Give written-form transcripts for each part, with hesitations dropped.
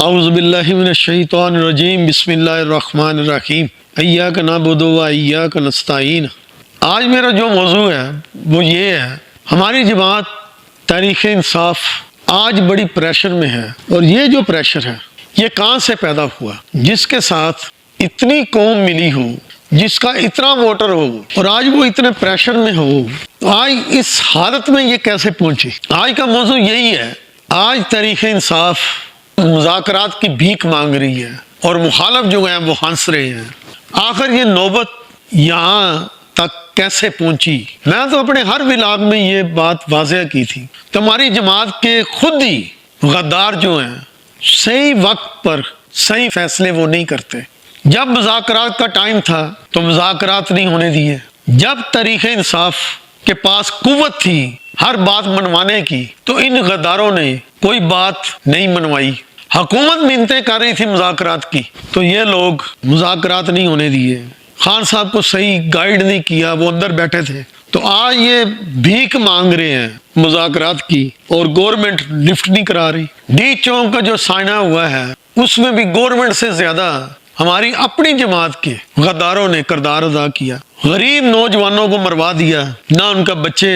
اعوذ باللہ من الشیطان الرجیم بسم اللہ الرحمن الرحیم ایاک نعبد و ایاک نستعین۔ آج میرا جو موضوع ہے وہ یہ ہے، ہماری جماعت تحریک انصاف آج بڑی پریشر میں ہے، اور یہ جو پریشر ہے یہ کہاں سے پیدا ہوا؟ جس کے ساتھ اتنی قوم ملی ہو، جس کا اتنا ووٹر ہو، اور آج وہ اتنے پریشر میں ہو، آج اس حالت میں یہ کیسے پہنچی؟ آج کا موضوع یہی ہے۔ آج تحریک انصاف مذاکرات کی بھیک مانگ رہی ہے اور مخالف جو ہیں وہ ہنس رہے ہیں۔ آخر یہ نوبت یہاں تک کیسے پہنچی؟ میں تو اپنے ہر ولاگ میں یہ بات واضح کی تھی کہ ہماری جماعت کے خود ہی غدار جو ہیں صحیح وقت پر صحیح فیصلے وہ نہیں کرتے۔ جب مذاکرات کا ٹائم تھا تو مذاکرات نہیں ہونے دیے، جب تحریک انصاف کے پاس قوت تھی ہر بات منوانے کی تو ان غداروں نے کوئی بات نہیں منوائی۔ حکومت منتیں کر رہی تھی مذاکرات کی تو یہ لوگ مذاکرات نہیں ہونے دیے۔ خان صاحب کو صحیح گائیڈ نہیں کیا، وہ اندر بیٹھے تھے، تو آج یہ بھیک مانگ رہے ہیں مذاکرات کی، اور گورنمنٹ لفٹ نہیں کرا رہی۔ ڈی چونک کا جو سائنہ ہوا ہے اس میں بھی گورنمنٹ سے زیادہ ہماری اپنی جماعت کے غداروں نے کردار ادا کیا۔ غریب نوجوانوں کو مروا دیا، نہ ان کا بچے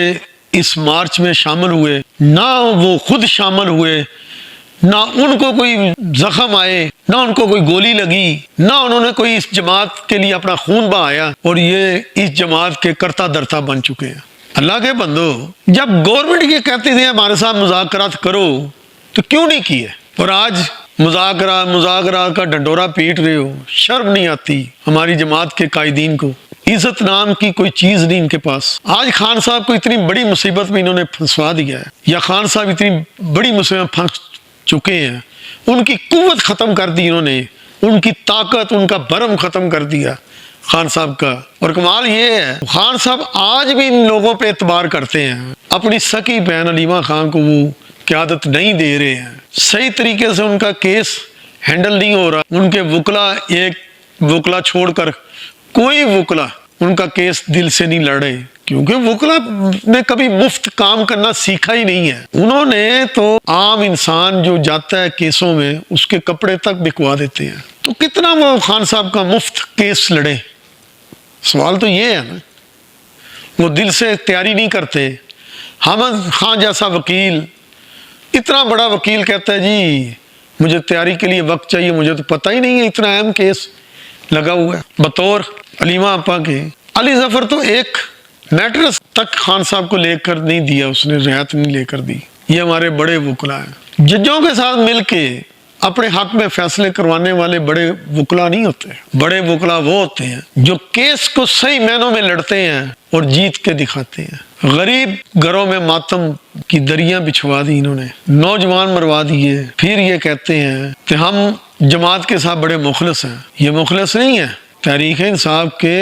اس مارچ میں شامل ہوئے، نہ وہ خود شامل ہوئے، نہ ان کو کوئی زخم آئے، نہ ان کو کوئی گولی لگی، نہ انہوں نے کوئی اس جماعت کے لیے اپنا خون بہایا، اور یہ اس جماعت کے کرتا درتا بن چکے ہیں۔ اللہ کے بندو، جب گورنمنٹ یہ کہتی تھی ہمارے ساتھ مذاکرات کرو تو کیوں نہیں کیے؟ اور آج مذاکرات کا ڈنڈورا پیٹ رہے ہو، شرم نہیں آتی ہماری جماعت کے قائدین کو؟ عزت نام کی کوئی چیز نہیں ان کے پاس۔ آج خان صاحب کو اتنی بڑی مصیبت میں انہوں نے پھنسوا دیا ہے، یا خان صاحب اتنی بڑی مصیبت میں پھنس چکے ہیں، ان کی قوت ختم کر دی انہوں نے، ان کی طاقت، ان کا بھرم ختم کر دیا خان صاحب کا۔ اور کمال یہ ہے خان صاحب آج بھی ان لوگوں پہ اعتبار کرتے ہیں، اپنی سکی بہن علیمہ خان کو وہ قیادت نہیں دے رہے ہیں، صحیح طریقے سے ان کا کیس ہینڈل نہیں ہو رہا۔ ان کے وکلا، ایک وکلا چھوڑ کر کوئی وکلا ان کا کیس دل سے نہیں لڑے، کیونکہ وکلا نے کبھی مفت کام کرنا سیکھا ہی نہیں ہے۔ انہوں نے تو عام انسان جو جاتا ہے کیسوں میں اس کے کپڑے تک بکوا دیتے ہیں، تو کتنا وہ خان صاحب کا مفت کیس لڑے؟ سوال تو یہ ہے نا، وہ دل سے تیاری نہیں کرتے۔ حامد خان جیسا وکیل، اتنا بڑا وکیل کہتا ہے جی مجھے تیاری کے لیے وقت چاہیے، مجھے تو پتہ ہی نہیں ہے اتنا اہم کیس لگا ہوا ہے۔ بطور علیمہ آپا کے علی ظفر تو ایک میٹر تک خان صاحب کو لے کر نہیں دیا، اس نے رعایت نہیں لے کر دی۔ یہ ہمارے بڑے وکلا ہیں، ججوں کے ساتھ مل کے اپنے حق میں فیصلے کروانے والے بڑے وکلا نہیں ہوتے۔ بڑے وکلا وہ ہوتے ہیں جو کیس کو صحیح معنوں میں لڑتے ہیں اور جیت کے دکھاتے ہیں۔ غریب گھروں میں ماتم کی دریاں بچھوا دی انہوں نے، نوجوان مروا دیے، پھر یہ کہتے ہیں کہ ہم جماعت کے ساتھ بڑے مخلص ہیں۔ یہ مخلص نہیں ہے۔ تحریک انصاف کے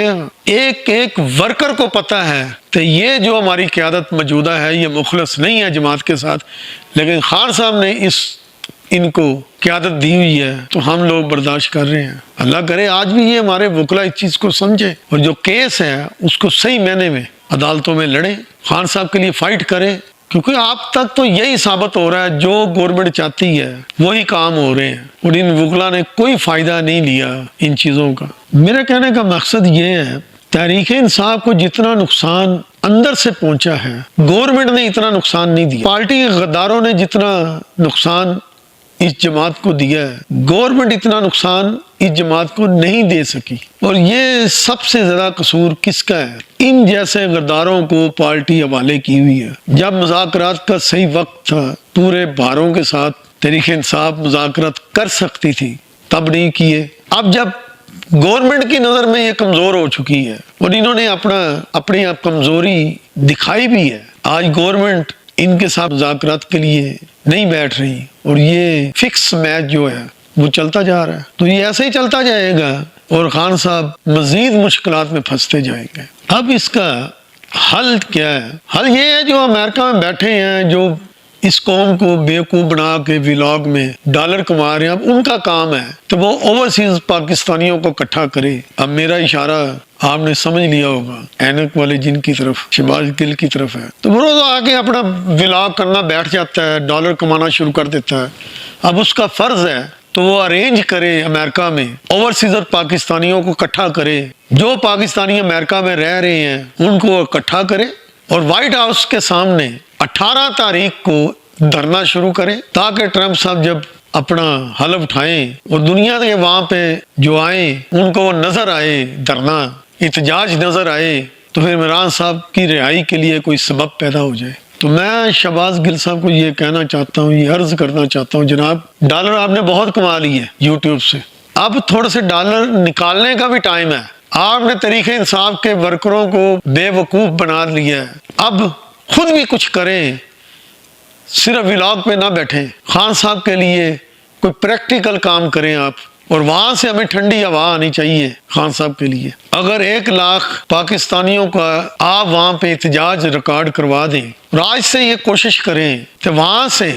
ایک ایک ورکر کو پتہ ہے کہ یہ جو ہماری قیادت موجودہ ہے یہ مخلص نہیں ہے جماعت کے ساتھ، لیکن خان صاحب نے ان کو قیادت دی ہوئی ہے تو ہم لوگ برداشت کر رہے ہیں۔ اللہ کرے آج بھی یہ ہمارے وکلا اس چیز کو سمجھے اور جو کیس ہے اس کو صحیح معنی میں عدالتوں میں لڑیں، خان صاحب کے لیے فائٹ کریں، کیونکہ آپ تک تو یہی ثابت ہو رہا ہے جو گورنمنٹ چاہتی ہے وہی کام ہو رہے ہیں، اور ان وکلا نے کوئی فائدہ نہیں لیا ان چیزوں کا۔ میرے کہنے کا مقصد یہ ہے، تحریک انصاف کو جتنا نقصان اندر سے پہنچا ہے گورنمنٹ نے اتنا نقصان نہیں دیا۔ پارٹی کے غداروں نے جتنا نقصان اس جماعت کو دیا ہے گورنمنٹ اتنا نقصان اس جماعت کو نہیں دے سکی، اور یہ سب سے زیادہ قصور کس کا ہے؟ ان جیسے غداروں کو پارٹی حوالے کی ہوئی ہے۔ جب مذاکرات کا صحیح وقت تھا، پورے بھاروں کے ساتھ تحریک انصاف مذاکرات کر سکتی تھی، تب نہیں کیے۔ اب جب گورنمنٹ کی نظر میں یہ کمزور ہو چکی ہے اور انہوں نے اپنی کمزوری دکھائی بھی ہے، آج گورنمنٹ ان کے ساتھ مذاکرات کے لیے نہیں بیٹھ رہی، اور یہ فکس میچ جو ہے وہ چلتا جا رہا ہے، تو یہ ایسے ہی چلتا جائے گا اور خان صاحب مزید مشکلات میں پھنستے جائیں گے۔ اب اس کا حل کیا ہے؟ حل یہ ہے جو امریکہ میں بیٹھے ہیں، جو اس قوم کو بیوقوف بنا کے ولاگ میں ڈالر کما رہے ہیں، اب ان کا کام ہے تو وہ اوورسیز پاکستانیوں کو اکٹھا کرے۔ اب میرا اشارہ آپ نے سمجھ لیا ہوگا اینک والے جن کی طرف، شہباز گل کی طرف ہے، تو وہ روز آ کے اپنا ولاگ کرنا بیٹھ جاتا ہے، ڈالر کمانا شروع کر دیتا ہے۔ اب اس کا فرض ہے تو وہ ارینج کرے امریکہ میں اوورسیزر پاکستانیوں کو اکٹھا کرے، جو پاکستانی امریکہ میں رہ رہے ہیں ان کو اکٹھا کرے اور وائٹ ہاؤس کے سامنے 18 تاریخ کو دھرنا شروع کرے، تاکہ ٹرمپ صاحب جب اپنا حلف اٹھائیں اور دنیا کے وہاں پہ جو آئیں ان کو وہ نظر آئے، دھرنا احتجاج نظر آئے، تو پھر عمران صاحب کی رہائی کے لیے کوئی سبب پیدا ہو جائے۔ تو میں شہباز گل صاحب کو یہ کہنا چاہتا ہوں، یہ عرض کرنا چاہتا ہوں، جناب ڈالر آپ نے بہت کما لی ہے یوٹیوب سے، اب تھوڑے سے ڈالر نکالنے کا بھی ٹائم ہے۔ آپ نے تحریک انصاف کے ورکروں کو بے وقوف بنا لیا ہے، اب خود بھی کچھ کریں، صرف ولاگ پہ نہ بیٹھیں، خان صاحب کے لیے کوئی پریکٹیکل کام کریں آپ، اور وہاں سے ہمیں ٹھنڈی ہوا آنی چاہیے خان صاحب کے لیے۔ اگر 1 لاکھ پاکستانیوں کا آپ وہاں پہ احتجاج ریکارڈ کروا دیں اور آج سے یہ کوشش کریں کہ وہاں سے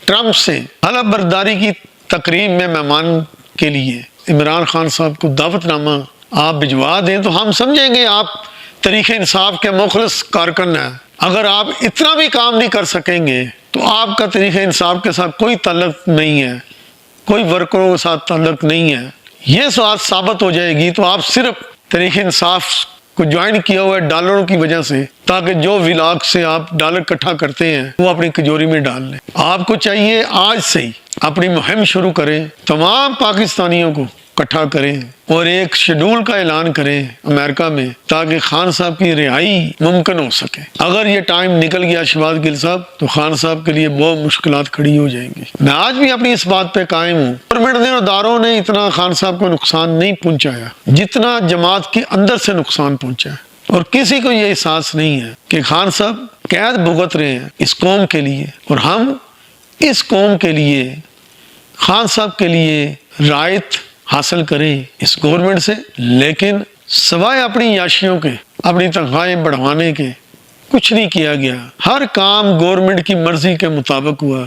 ٹرمپ سے حلف برداری کی تقریب میں مہمان کے لیے عمران خان صاحب کو دعوت نامہ آپ بھجوا دیں، تو ہم سمجھیں گے آپ تحریک انصاف کے مخلص کارکن ہیں۔ اگر آپ اتنا بھی کام نہیں کر سکیں گے تو آپ کا تحریک انصاف کے ساتھ کوئی تعلق نہیں ہے، کوئی ورکروں کے ساتھ تعلق نہیں ہے۔ یہ بات ثابت ہو جائے گی تو آپ صرف تحریک انصاف کو جوائن کیا ہوا ہے ڈالروں کی وجہ سے، تاکہ جو ولاگ سے آپ ڈالر اکٹھا کرتے ہیں وہ اپنی کجوری میں ڈال لیں۔ آپ کو چاہیے آج سے ہی اپنی مہم شروع کریں، تمام پاکستانیوں کو اکٹھا کریں اور ایک شیڈول کا اعلان کریں امریکہ میں، تاکہ خان صاحب کی رہائی ممکن ہو سکے۔ اگر یہ ٹائم نکل گیا شہباز گل صاحب تو خان صاحب کے لیے بہت مشکلات کھڑی ہو جائیں گی۔ میں آج بھی اپنی اس بات پہ قائم ہوں، گورنمنٹ نے اور اداروں نے اتنا خان صاحب کو نقصان نہیں پہنچایا جتنا جماعت کے اندر سے نقصان پہنچا ہے، اور کسی کو یہ احساس نہیں ہے کہ خان صاحب قید بھگت رہے ہیں اس قوم کے لیے، اور ہم اس قوم کے لیے خان صاحب کے لیے رعایت حاصل کریں اس گورنمنٹ سے، لیکن سوائے اپنی عیاشیوں کے، اپنی تنخواہیں بڑھوانے کے کچھ نہیں کیا گیا۔ ہر کام گورنمنٹ کی مرضی کے مطابق ہوا،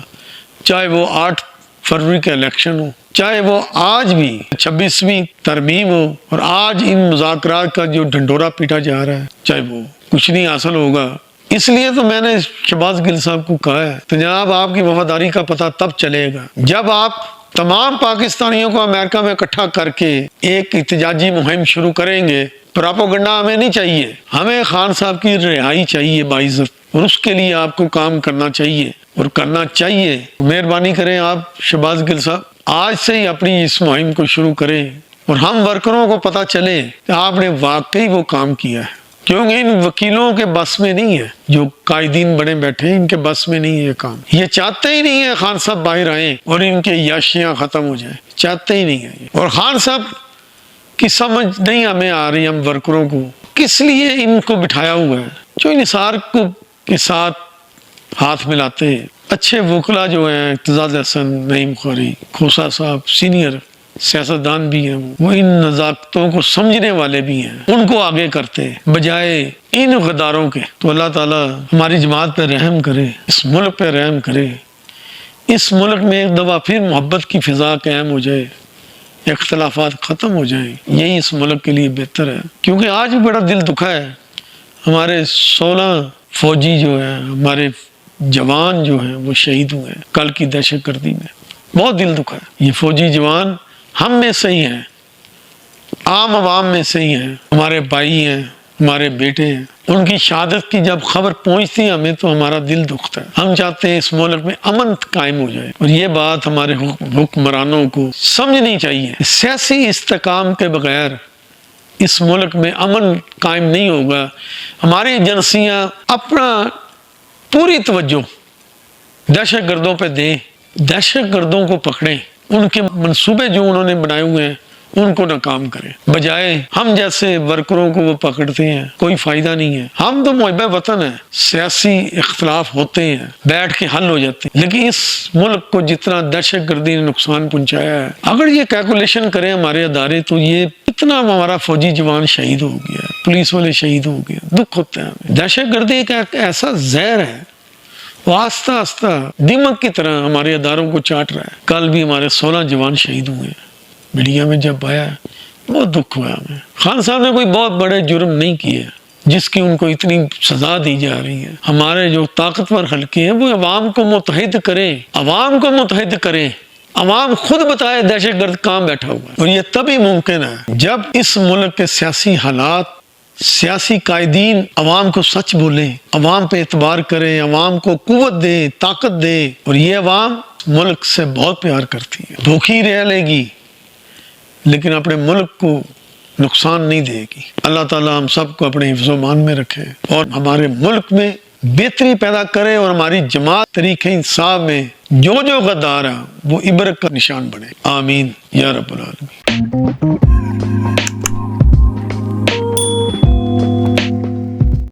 چاہے وہ 8 فروری کا الیکشن ہو، چاہے وہ آج بھی 26ویں ترمیم ہو، اور آج ان مذاکرات کا جو ڈھنڈورا پیٹا جا رہا ہے، چاہے وہ کچھ نہیں حاصل ہوگا۔ اس لیے تو میں نے شہباز گل صاحب کو کہا ہے کہ جناب آپ کی وفاداری کا پتہ تب چلے گا جب آپ تمام پاکستانیوں کو امریکہ میں اکٹھا کر کے ایک احتجاجی مہم شروع کریں گے۔ پراپوگنڈا ہمیں نہیں چاہیے، ہمیں خان صاحب کی رہائی چاہیے باعزت، اور اس کے لیے آپ کو کام کرنا چاہیے اور کرنا چاہیے۔ مہربانی کریں آپ شہباز گل صاحب آج سے ہی اپنی اس مہم کو شروع کریں، اور ہم ورکروں کو پتہ چلے کہ آپ نے واقعی وہ کام کیا ہے، کیونکہ ان وکیلوں کے بس میں نہیں ہے، جو قائدین بنے بیٹھے ہیں ان کے بس میں نہیں ہے یہ کام، یہ چاہتے ہی نہیں ہے خان صاحب باہر آئیں اور ان کے عیاشیاں ختم ہو جائیں، چاہتے ہی نہیں ہے۔ اور خان صاحب کی سمجھ نہیں ہمیں آ رہی، ہم ورکروں کو کس لیے ان کو بٹھایا ہوا ہے، جو انحصار کے ساتھ ہاتھ ملاتے ہیں۔ اچھے وکلا جو ہیں اعتزاز احسن، نعیم قاری، کھوسا صاحب سینئر سیاستدان بھی ہیں، وہ ان نزاکتوں کو سمجھنے والے بھی ہیں، ان کو آگے کرتے بجائے ان غداروں کے۔ تو اللہ تعالیٰ ہماری جماعت پہ رحم کرے، اس ملک پہ رحم کرے، اس ملک میں ایک دفعہ پھر محبت کی فضا قائم ہو جائے، اختلافات ختم ہو جائیں، یہی اس ملک کے لیے بہتر ہے۔ کیونکہ آج بھی بڑا دل دکھا ہے، ہمارے 16 فوجی جو ہیں، ہمارے جوان جو ہیں وہ شہید ہوئے ہیں کل کی دہشت گردی میں، بہت دل دکھا ہے۔ یہ فوجی جوان ہم میں سے ہی ہیں، عام عوام میں سے ہی ہیں، ہمارے بھائی ہیں، ہمارے بیٹے ہیں، ان کی شہادت کی جب خبر پہنچتی ہے ہمیں تو ہمارا دل دکھتا ہے۔ ہم چاہتے ہیں اس ملک میں امن قائم ہو جائے، اور یہ بات ہمارے حکمرانوں کو سمجھنی چاہیے۔ سیاسی استحکام کے بغیر اس ملک میں امن قائم نہیں ہوگا۔ ہماری ایجنسیاں اپنا پوری توجہ دہشت گردوں پہ دیں، دہشت گردوں کو پکڑیں، ان کے منصوبے جو انہوں نے بنائے ہوئے ہیں ان کو ناکام کریں، بجائے ہم جیسے ورکروں کو وہ پکڑتے ہیں۔ کوئی فائدہ نہیں ہے۔ ہم تو محب وطن ہیں، سیاسی اختلاف ہوتے ہیں، بیٹھ کے حل ہو جاتے ہیں، لیکن اس ملک کو جتنا دہشت گردی نے نقصان پہنچایا ہے، اگر یہ کیلکولیشن کریں ہمارے ادارے تو یہ اتنا ہمارا فوجی جوان شہید ہو گیا، پولیس والے شہید ہو گیا، دکھ ہوتا ہے ہمیں۔ دہشت گردی ایک ایسا زہر ہے، وہ آہستہ آہستہ دیمک کی طرح ہمارے اداروں کو چاٹ رہا ہے۔ کل بھی ہمارے 16 جوان شہید ہوئے ہیں، میڈیا میں جب آیا بہت دکھ ہوا ہمیں۔ خان صاحب نے کوئی بہت بڑے جرم نہیں کیے جس کی ان کو اتنی سزا دی جا رہی ہے۔ ہمارے جو طاقتور حلقے ہیں وہ عوام کو متحد کریں، عوام کو متحد کریں عوام خود بتائے دہشت گرد کہاں بیٹھا ہوا ہے، اور یہ تبھی ممکن ہے جب اس ملک کے سیاسی حالات، سیاسی قائدین عوام کو سچ بولیں، عوام پہ اعتبار کریں، عوام کو قوت دیں، طاقت دیں، اور یہ عوام ملک سے بہت پیار کرتی ہے، بھوکی رہ لے گی لیکن اپنے ملک کو نقصان نہیں دے گی۔ اللہ تعالیٰ ہم سب کو اپنے حفظ و امان میں رکھے اور ہمارے ملک میں بہتری پیدا کرے، اور ہماری جماعت طریقہ انصاف میں جو غدار ہے وہ عبرت کا نشان بنے۔ آمین یا رب العالمین۔